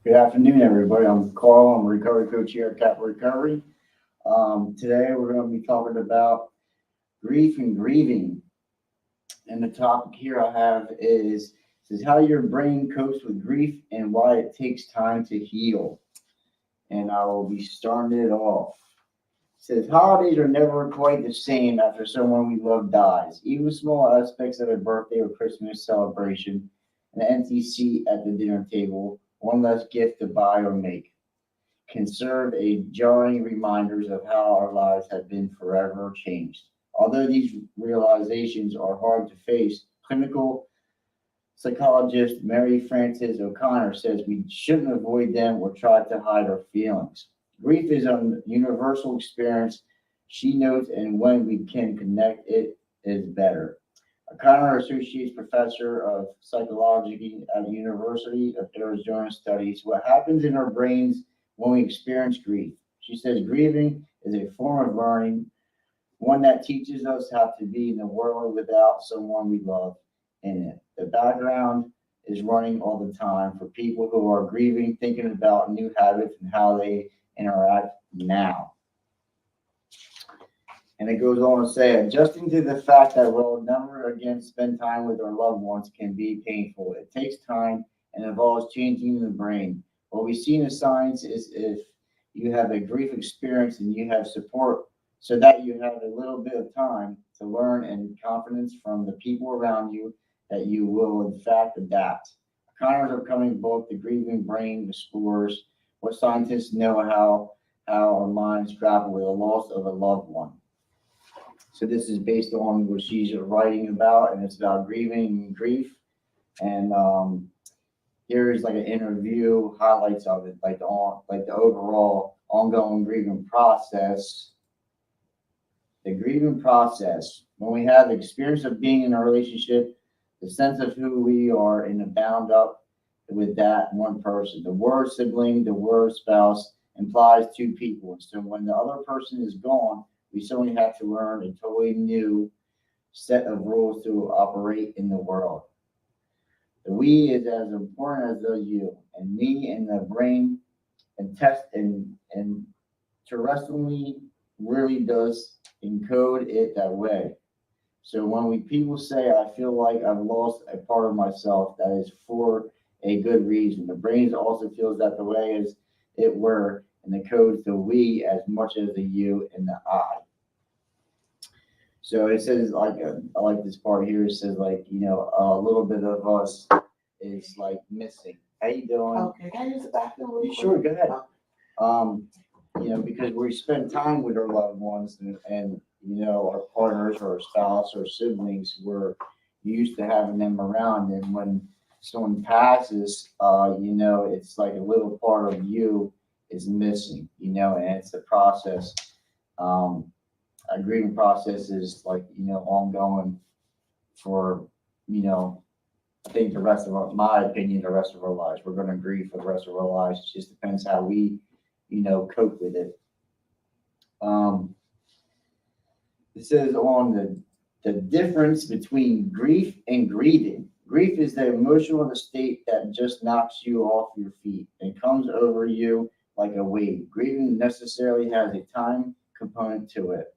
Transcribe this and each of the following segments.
Good afternoon, everybody. I'm Carl. I'm a recovery coach here at Cap Recovery. Today, we're going to be talking about grief and grieving. And the topic here I have is says how your brain copes with grief and why it takes time to heal. And I will be starting it off. It says holidays are never quite the same after someone we love dies. Even small aspects of a birthday or Christmas celebration, an empty seat at the dinner table, one less gift to buy or make can serve a jarring reminders of how our lives have been forever changed. Although these realizations are hard to face, clinical psychologist Mary Frances O'Connor says we shouldn't avoid them or try to hide our feelings. Grief is a universal experience, she notes, and when we can connect, it is better. O'Connor, Associate Professor of Psychology at the University of Arizona, studies what happens in our brains when we experience grief. She says grieving is a form of learning, one that teaches us how to be in the world without someone we love in it. The background is running all the time for people who are grieving, thinking about new habits and how they interact now. And it goes on to say, adjusting to the fact that we'll never again spend time with our loved ones can be painful. It takes time and involves changing the brain. What we see in the science is if you have a grief experience and you have support so that you have a little bit of time to learn and confidence from the people around you that you will in fact adapt. Connors are coming both the grieving brain explores what scientists know how our minds grapple with the loss of a loved one. So this is based on what she's writing about, and it's about grieving and grief. And here's like an interview highlights of it, like the overall ongoing grieving process. The grieving process, when we have the experience of being in a relationship, the sense of who we are and the bound up with that one person. The word sibling, the word spouse implies two people. And so when the other person is gone, we suddenly have to learn a totally new set of rules to operate in the world. The we is as important as the you, and me and the brain and test and terrestrially really does encode it that way. So when we people say I feel like I've lost a part of myself, that is for a good reason. The brain also feels that the way as it were, and the codes the we as much as the you and the I. So it says I like this part here. It says a little bit of us is like missing. How you doing? Okay, can I use the bathroom real quick? Sure, go ahead. Um, because we spend time with our loved ones and our partners or our spouse or siblings, we're used to having them around. And when someone passes, it's like a little part of you is missing, and it's the process. Um, a grieving process is ongoing for, you know, I think my opinion, the rest of our lives. We're going to grieve for the rest of our lives. It just depends how we, cope with it. Um, it says on the difference between grief and grieving. Grief is the emotional state that just knocks you off your feet and comes over you like a wave. Grieving necessarily has a time component to it.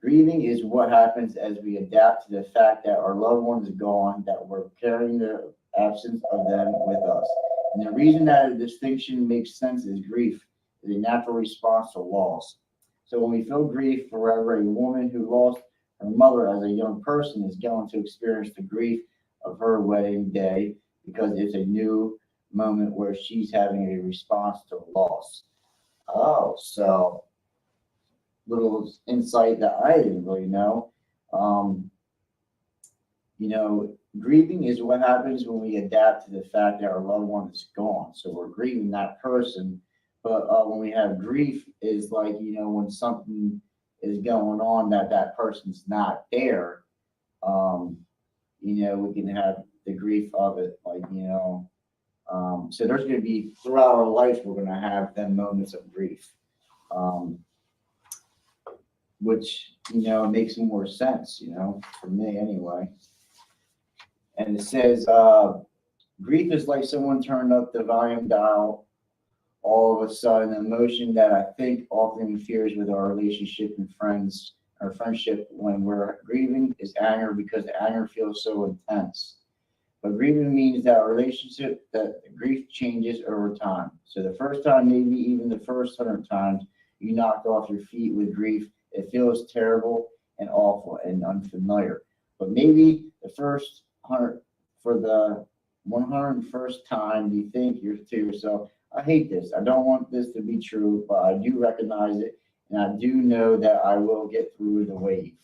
Grieving is what happens as we adapt to the fact that our loved one is gone, that we're carrying the absence of them with us. And the reason that a distinction makes sense is grief is a natural response to loss. So when we feel grief forever, a woman who lost her mother as a young person is going to experience the grief of her wedding day because it's a new moment where she's having a response to loss. Oh, so little insight that I didn't really know. Um, Grieving is what happens when we adapt to the fact that our loved one is gone. So we're grieving that person. But when we have grief, is like, when something is going on that person's not there, um, we can have the grief of it. So there's going to be throughout our life, we're going to have them moments of grief. Um, which makes more sense, for me anyway. And it says Grief is like someone turned up the volume dial all of a sudden, an emotion that I think often interferes with our relationship and friends, our friendship when we're grieving is anger because the anger feels so intense. But grieving means that our relationship, that grief changes over time. So the first time, maybe even the first 100 times you knocked off your feet with grief, it feels terrible and awful and unfamiliar. But maybe the first 100, for the 101st time, you think you're to yourself, I hate this. I don't want this to be true, but I do recognize it, and I do know that I will get through the wave.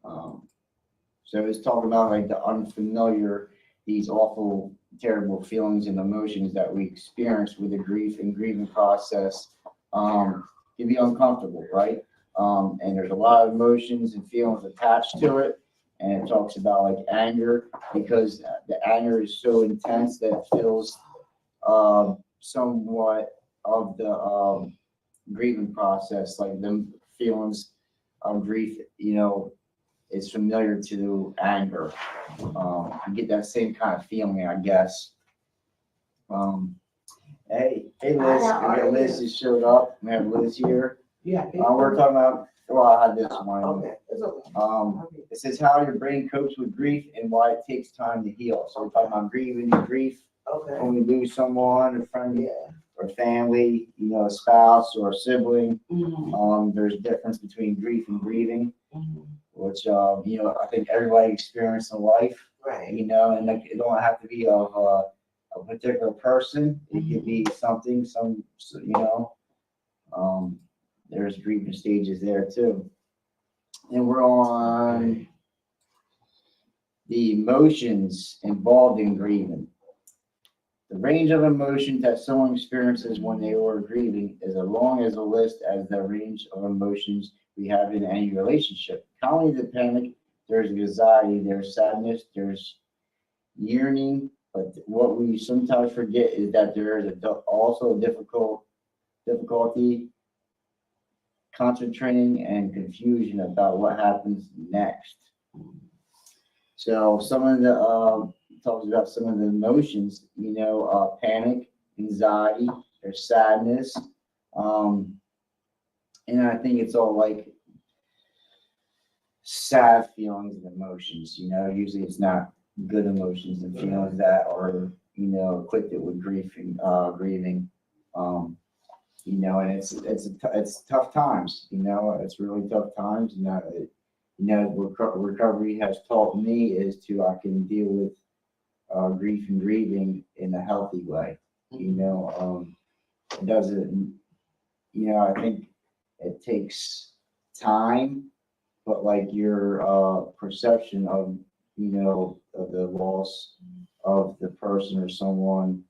Um, so it's talking about like the unfamiliar, these awful, terrible feelings and emotions that we experience with the grief and grieving process. Can be uncomfortable, right? And there's a lot of emotions and feelings attached to it. And it talks about like anger because the anger is so intense that it feels somewhat of the grieving process, like the feelings of grief, is familiar to anger. You get that same kind of feeling, I guess. Hey, Liz, Liz just showed up. We have Liz here. Yeah. We're talking about, well, I had this one. Okay, it's okay. It says how your brain copes with grief and why it takes time to heal. So we're talking about grieving and grief. Okay. When we lose someone, a friend Yeah. or family, a spouse or a sibling. Mhm. There's a difference between grief and grieving, Mhm. which, I think everybody experiences in life, Right. and like, it don't have to be of a particular person. It could be something, there's grieving stages there too. And we're on the emotions involved in grieving. The range of emotions that someone experiences when they are grieving is as long as a list as the range of emotions we have in any relationship. Commonly, the panic, there's anxiety, there's sadness, there's yearning, but what we sometimes forget is that there is also difficulty concentrating and confusion about what happens next. So some of the talks about some of the emotions, panic, anxiety, there's sadness, and I think it's all like sad feelings and emotions. Usually it's not good emotions and feelings that are equipped with grief and grieving. And it's tough times. It's really tough times, recovery has taught me is I can deal with grief and grieving in a healthy way. It doesn't, I think it takes time, but like your perception of, of the loss of the person or someone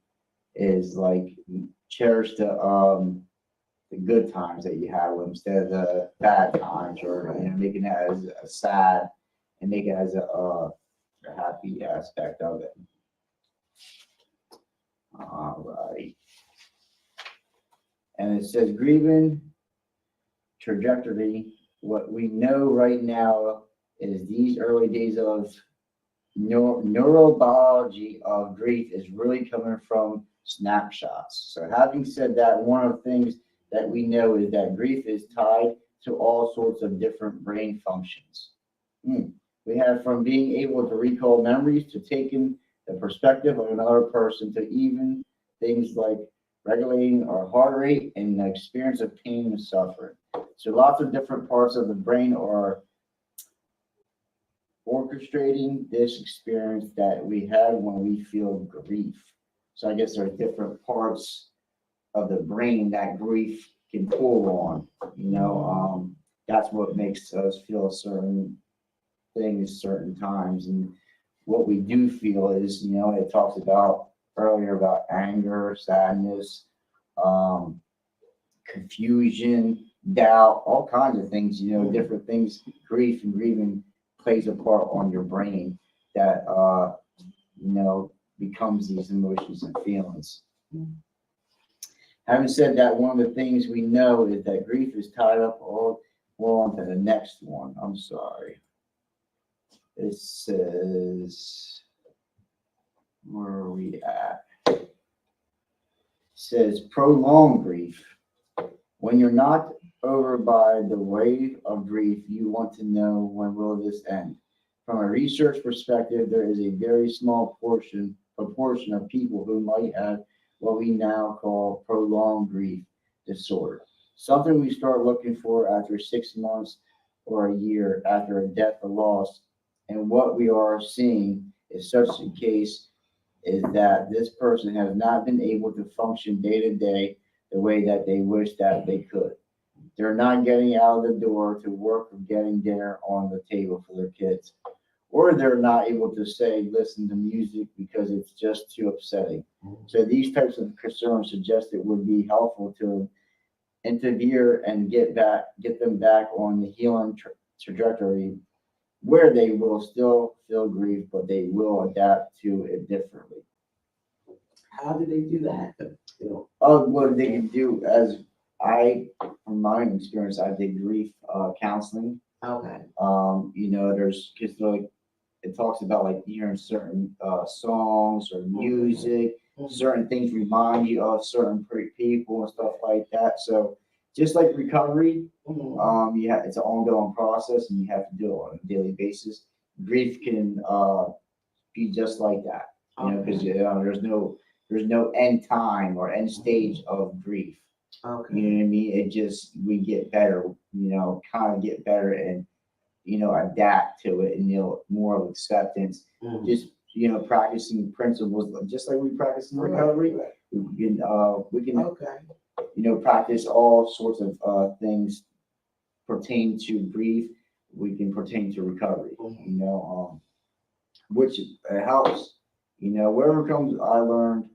is like cherish the good times that you have with them instead of the bad times, or making it as a sad and make it as a happy aspect of it. All right. And it says grieving trajectory. What we know right now is these early days of neurobiology of grief is really coming from snapshots. So having said that, one of the things that we know is that grief is tied to all sorts of different brain functions. We have from being able to recall memories to taking the perspective of another person to even things like regulating our heart rate and the experience of pain and suffering. So lots of different parts of the brain are orchestrating this experience that we have when we feel grief. So I guess there's different parts of the brain that grief can pull on. That's what makes us feel certain things certain times. And what we do feel is, it talks about earlier about anger, sadness, confusion, doubt, all kinds of things, different things. Grief and grieving plays a part on your brain that, becomes these emotions and feelings. Having said that, one of the things we know is that grief is tied up all on to the next one. I'm sorry. It says says prolonged grief. When you're knocked over by the wave of grief, you want to know when will this end. From a research perspective, there is a very small proportion of people who might have what we now call prolonged grief disorder. Something we start looking for after 6 months or a year after a death or loss. And what we are seeing is such a case is that this person has not been able to function day to day the way that they wish that they could. They're not getting out of the door to work or getting dinner on the table for their kids. Or they're not able to say, listen to music because it's just too upsetting. So these types of concerns suggest it would be helpful to interfere and get them back on the healing trajectory where they will still feel grief, but they will adapt to it differently. How do they do that? You know, What they can do from my experience, I did grief counseling. okay. There's because like it talks about like hearing certain songs or music, certain things remind you of certain people and stuff like that. So just like recovery, it's an ongoing process and you have to do it on a daily basis. Grief can be just like that, because there's no end time or end stage of grief. Okay. You know what I mean? It just we get better, kind of get better and adapt to it and more of acceptance. Mhm. Just practicing principles just like we practice in recovery. Right. We can Okay. practice all sorts of things pertain to grief. We can pertain to recovery. Which helps. Wherever comes I learned,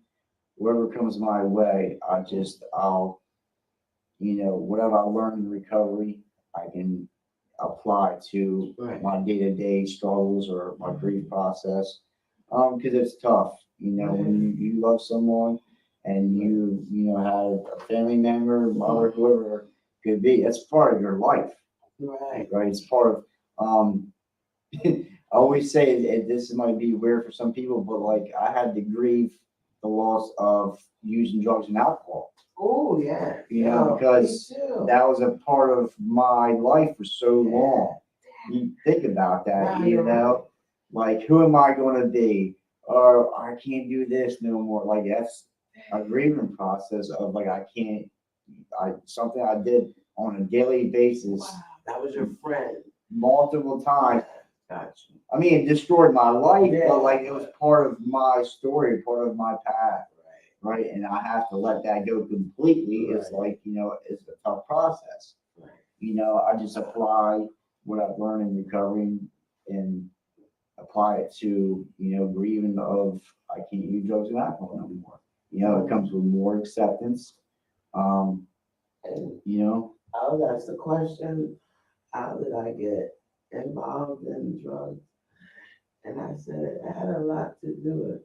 wherever comes my way, I'll whatever I learned in recovery, I can apply to Right. my day-to-day struggles or my grief process. Because it's tough, when you love someone and you have a family member, mother, whoever it could be, it's part of your life, Right. right? It's part of, I always say this might be weird for some people, but like I had to grieve the loss of using drugs and alcohol. Oh yeah. Because me too. that was a part of my life for so Yeah. long. You think about that, Wow, you're right. like who am I going to be? Or I can't do this no more. Like that's a grieving process of like something I did on a daily basis Wow, that was your friend. multiple times. Gotcha. I mean, it destroyed my life, Yeah. but like it was part of my story, part of my path, right? And I have to let that go completely. It's like, it's a tough process. Right. I just apply what I've learned in recovery and apply it to, grieving of I can't use drugs and alcohol anymore. It comes with more acceptance. And I I was asked the question, how did I get involved in drugs? And I said it had a lot to do with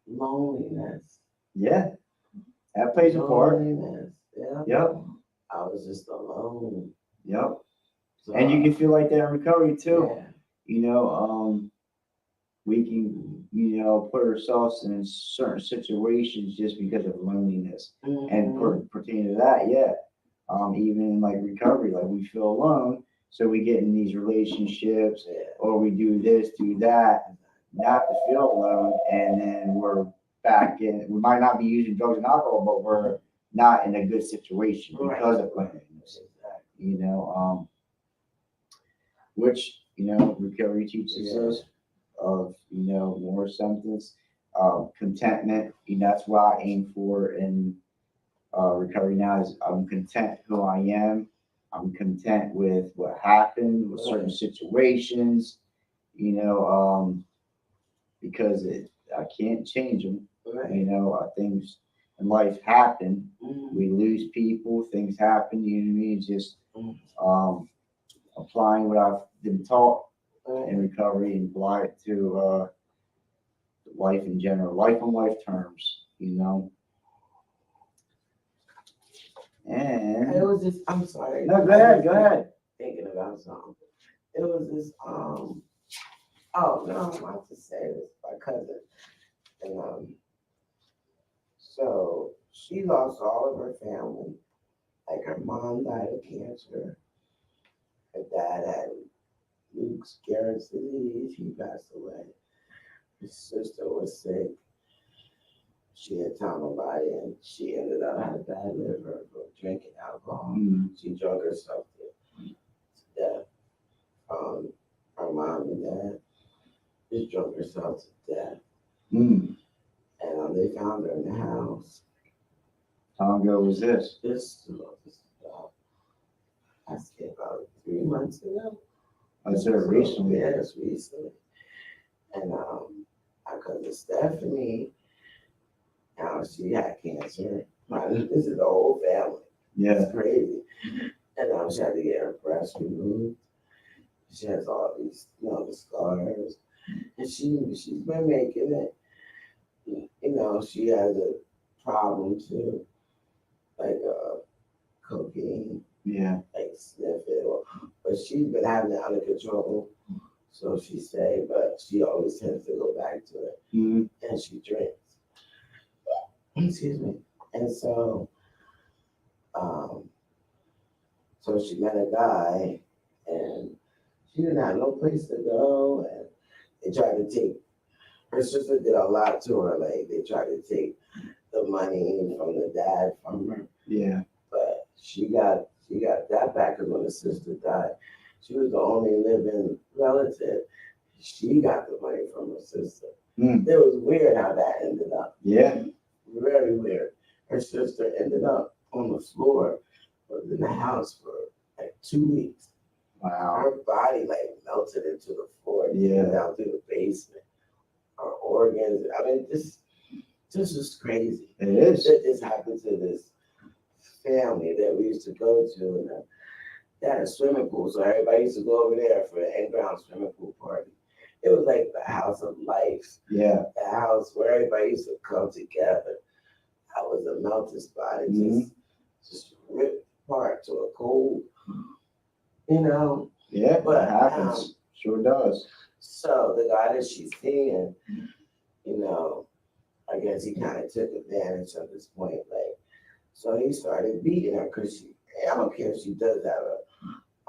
loneliness. Yeah, that plays a part. Loneliness. Yeah. Yep. I was just alone. Yep. So, And you can feel like that in recovery too. Yeah. We can, put ourselves in certain situations just because of loneliness. And pertaining to that, yeah. Even in like recovery, like we feel alone, so we get in these relationships, or we do this, do that, not to feel alone, and then we're back in. We might not be using drugs and alcohol, but we're not in a good situation because of loneliness. Which recovery teaches us of more acceptance, contentment. That's what I aim for in recovery now. Is I'm content who I am. I'm content with what happened with certain situations. Because I can't change them. Things in life happen. We lose people. Things happen. You know what I mean? Just applying what I've been taught in recovery and apply it to life in general, life on life terms, And It was just, I'm sorry. no, go ahead. Thinking about something. It was this, oh, no, I want to say this, my cousin. And, so she lost all of her family. Like her mom died of cancer. Her dad had Luke Gehrig's disease. He passed away. His sister was sick. She had Tomobody and she ended up having a bad liver from drinking alcohol. She drunk herself to death. Her mom and dad just drunk herself to death. Mm. And they found her in the house. How long ago was this? This I say about 3 months ago. I said it recently. Yes, recently. And our cousin Stephanie, now she had cancer. This is the whole family. Yeah. It's crazy. And she had to get her breast removed. She has all these, the scars. And she's been making it. She has a problem too, like cocaine, Yeah. like sniff it, but she's been having it under control. So she say, but she always tends to go back to it, Mm. and she drinks. Excuse me. And so, so she met a guy, and she didn't have no place to go, and they tried to take. Her sister did a lot to her. Like they tried to take the money from the dad from her, Yeah. but she got that back because when the sister died, she was the only living relative. She got the money from her sister. Mm. It was weird how that ended up. Yeah. Very weird. Her sister ended up on the floor, was in the house for like 2 weeks. Wow. Her body like melted into the floor, Yeah. down through the basement. Her organs. I mean, this is crazy. It is. This happened to this family that we used to go to, and they had a swimming pool, so everybody used to go over there for an in-ground swimming pool party. It was like the house of life, Yeah. the house where everybody used to come together. That was a melting spot. It just ripped apart to a cold, Yeah. But, It happens. Sure does. So the guy that she's seeing, I guess he kind of took advantage of this point. Like, so he started beating her because I don't care if she does have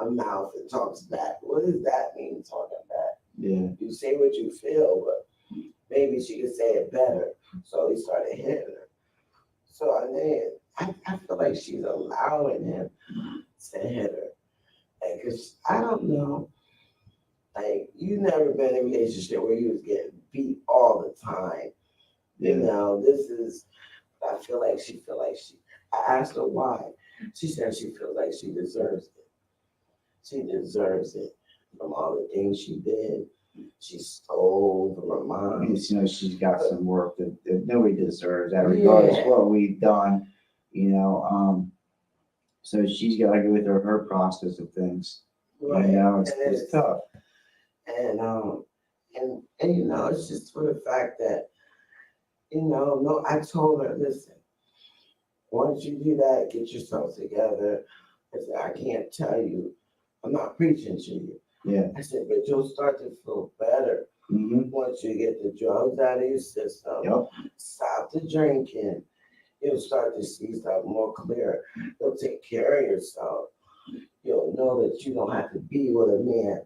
a mouth and talks back. What does that mean, talking back? Yeah. You say what you feel, but maybe she could say it better. So he started hitting her. So I feel like she's allowing him to hit her. Like, cause I don't know. Like, you never been in a relationship where you was getting beat all the time. Yeah. This is, I feel like she, I asked her why. She said she feels like she deserves it. She deserves it from all the things she did. She stole from her mom. She's got some work that nobody deserves that, regardless of what we've done, so she's got to go through her process of things. Right. It's tough. And it's just for the fact that, no, I told her, listen, once you do that, get yourself together. I said, I can't tell you, I'm not preaching to you. Yeah. I said, but you'll start to feel better once you get the drugs out of your system. Yep. Stop the drinking. You'll start to see stuff more clear. You'll take care of yourself. You'll know that you don't have to be with a man.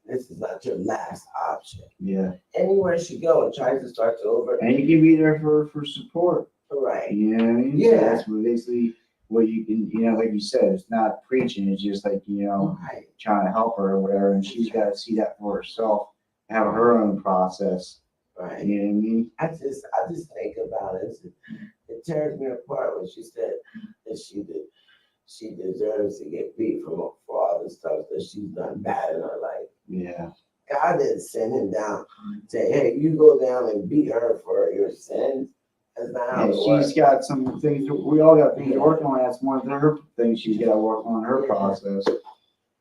This is not your last option. Yeah. Anywhere she go and tries to start over. And you can be there for support. Right. You know what I mean? Yeah. So that's basically what you can, like you said, it's not preaching. It's just like, Right. trying to help her or whatever. And she's got to see that for herself, have her own process. Right. You know what I mean? I just think about it. It tears me apart when she said that she deserves to get beat for all the stuff that she's done bad in her life. Yeah. God didn't send him down, say, hey, you go down and beat her for your sins. That's not how it works. She's got some things. We all got things to work on. That's one of her things she's got to work on her process.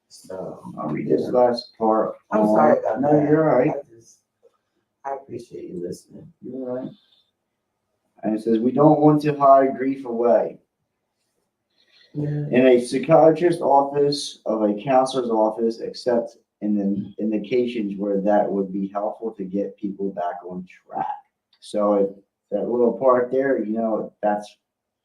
So I'll read this last part. I'm sorry about that. No, you're all right. I appreciate you listening. You're all right. And it says, we don't want to hide grief away. Yeah. In a psychiatrist's office of a counselor's office, except in the indications where that would be helpful to get people back on track. So that little part there, that's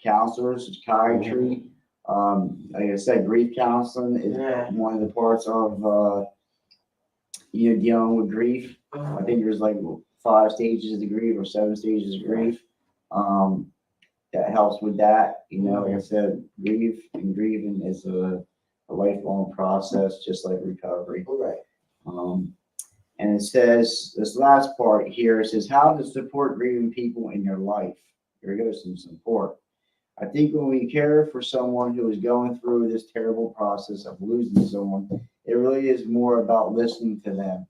counselors, psychiatry. Like I said, grief counseling is Yeah. one of the parts of, dealing with grief. I think there's like 5 stages of grief or 7 stages of grief. That helps with that. Like I said, grief and grieving is a lifelong process, just like recovery. Right. And it says, this last part here, it says, how to support grieving people in your life. Here goes some support. I think when we care for someone who is going through this terrible process of losing someone, it really is more about listening to them.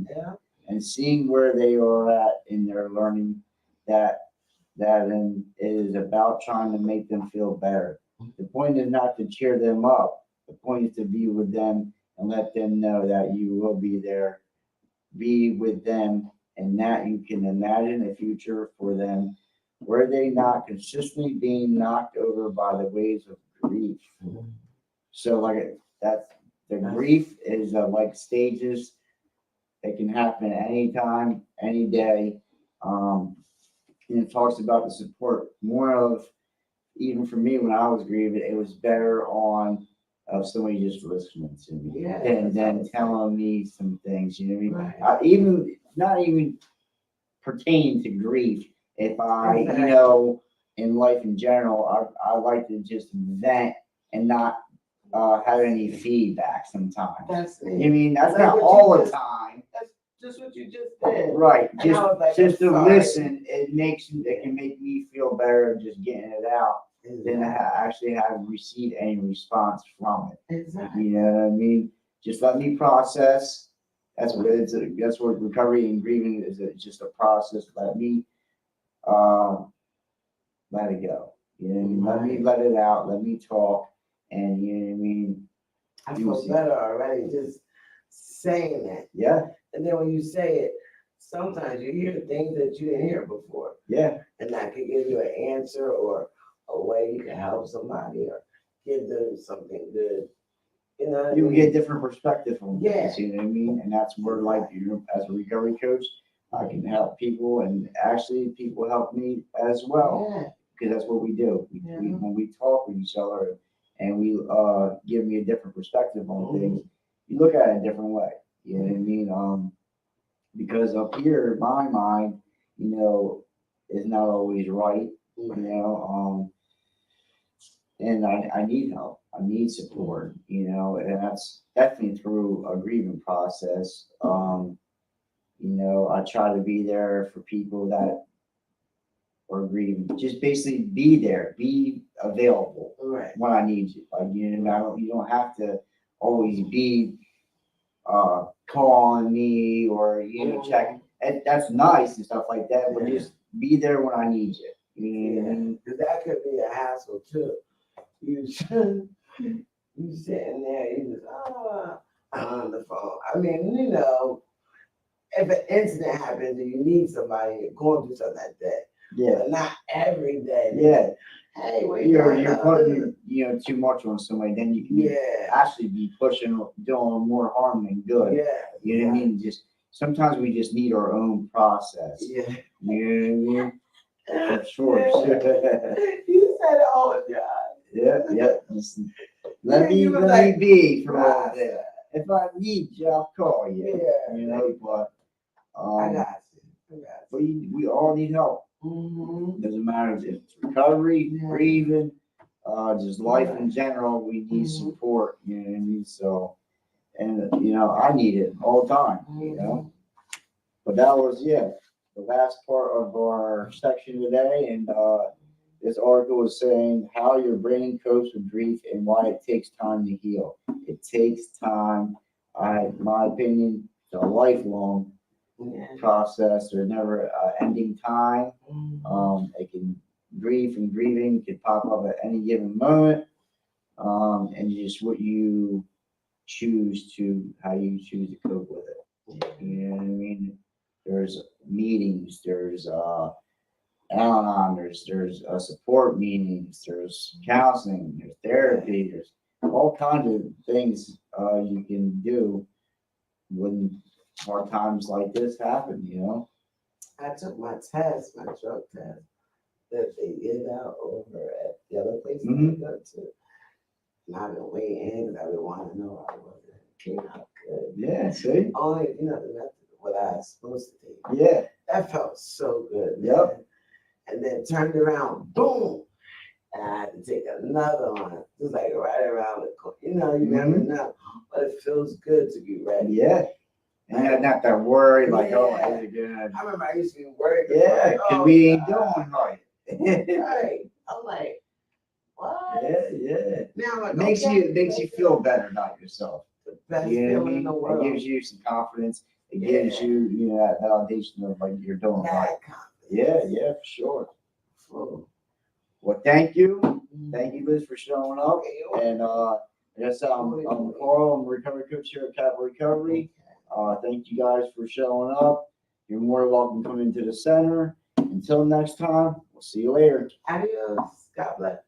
Yeah. And seeing where they are at in their learning, and it is about trying to make them feel better. The point is not to cheer them up. The point is to be with them and let them know that you will be there, be with them, and that you can imagine a future for them where they not consistently being knocked over by the waves of grief. So like that's the grief is like stages. It can happen anytime, any day. And it talks about the support more of, even for me when I was grieving, it was better on of somebody just listening to me Yeah, and then that's telling me some things. You know what I mean? Right. Even not even pertaining to grief. If I, Exactly. in life in general, I like to just vent and not have any feedback sometimes. That's I it. mean, that's Like not what you all the just- time. That's just what you just did. Right. And I was like, Just I'm to sorry. listen, it can make me feel better just getting it out than to actually have received any response from it. Exactly. You know what I mean? Just let me process. That's what recovery and grieving is. It's just a process. Let me let it go. You know what I mean? Let me let it out. Let me talk. And you know what I mean? I feel better already just saying that. Yeah. And then when you say it, sometimes you hear things that you didn't hear before. Yeah. And that could give you an answer or a way you can help somebody or give them something good. You know what I You mean? get different perspective from Yeah. things, you know what I mean? And that's where, like, as a recovery coach, I can help people, and actually people help me as well, Yeah. because that's what we do. When we talk with each other and we give me a different perspective on things, you look at it a different way. You know what I mean? Because up here, my mind, is not always right. And I need help. I need support, and that's definitely through a grieving process. I try to be there for people that are grieving. Just basically be there, be available Right. when I need you. Like, you don't have to always be calling me or, checking. And that's nice and stuff like that, but just be there when I need you. You know what I mean? Because that could be a hassle too. You sitting there, you just on the phone. I mean, if an incident happens and you need somebody, you're going through something like that. Yeah. But not every day. Yeah. Hey, what You're putting too much on somebody, then you can actually be doing more harm than good. Yeah. You know what I mean? Just sometimes we just need our own process. Yeah. You know what I mean? For sure. You said it all the time. Yeah. Just let me be for a little bit. If I need you, I'll call you. Yeah. But I got you. we all need help. Mm-hmm. Doesn't matter if it's recovery, grieving, just life in general. We need support. You know what I mean? So, and I need it all the time. But that was the last part of our section today, and this article is saying how your brain copes with grief and why it takes time to heal. It takes time. My opinion, it's a lifelong process. There's never an ending time. Grief and grieving can pop up at any given moment, and just how you choose to cope with it. You know what I mean? There's meetings. There's Al-Anon, there's support meetings, there's counseling, there's therapy, there's all kinds of things you can do when hard times like this happen. I took my drug test, that they give out over at the other place Mhm. we go to. And I've been waiting because I've been wanting to know how it was. It came out good. Yeah, see? Only, what I was supposed to take. Yeah, That felt so good. Yep. Man. And then turned around, boom. And I had to take another one. Just like right around the corner. You never know. But it feels good to be ready. yeah. And you not that worry, like, oh, Yeah. is it good? I remember I used to be worried. Yeah, like, because oh, we ain't God. doing right. Right. I'm like, what? Yeah. Now I'm like, Makes okay, you makes you feel better about yourself. the best You know what I feeling in mean? the It world. gives you some confidence. It gives Yeah. you that validation of like you're doing right. That confidence. Yeah, for sure. Full. Well, thank you. Thank you, Liz, for showing up. Okay, And I guess I'm Carl, I'm a recovery coach here at Capital Recovery. Thank you guys for showing up. You're more than welcome to come into the center. Until next time, we'll see you later. Adios. God bless.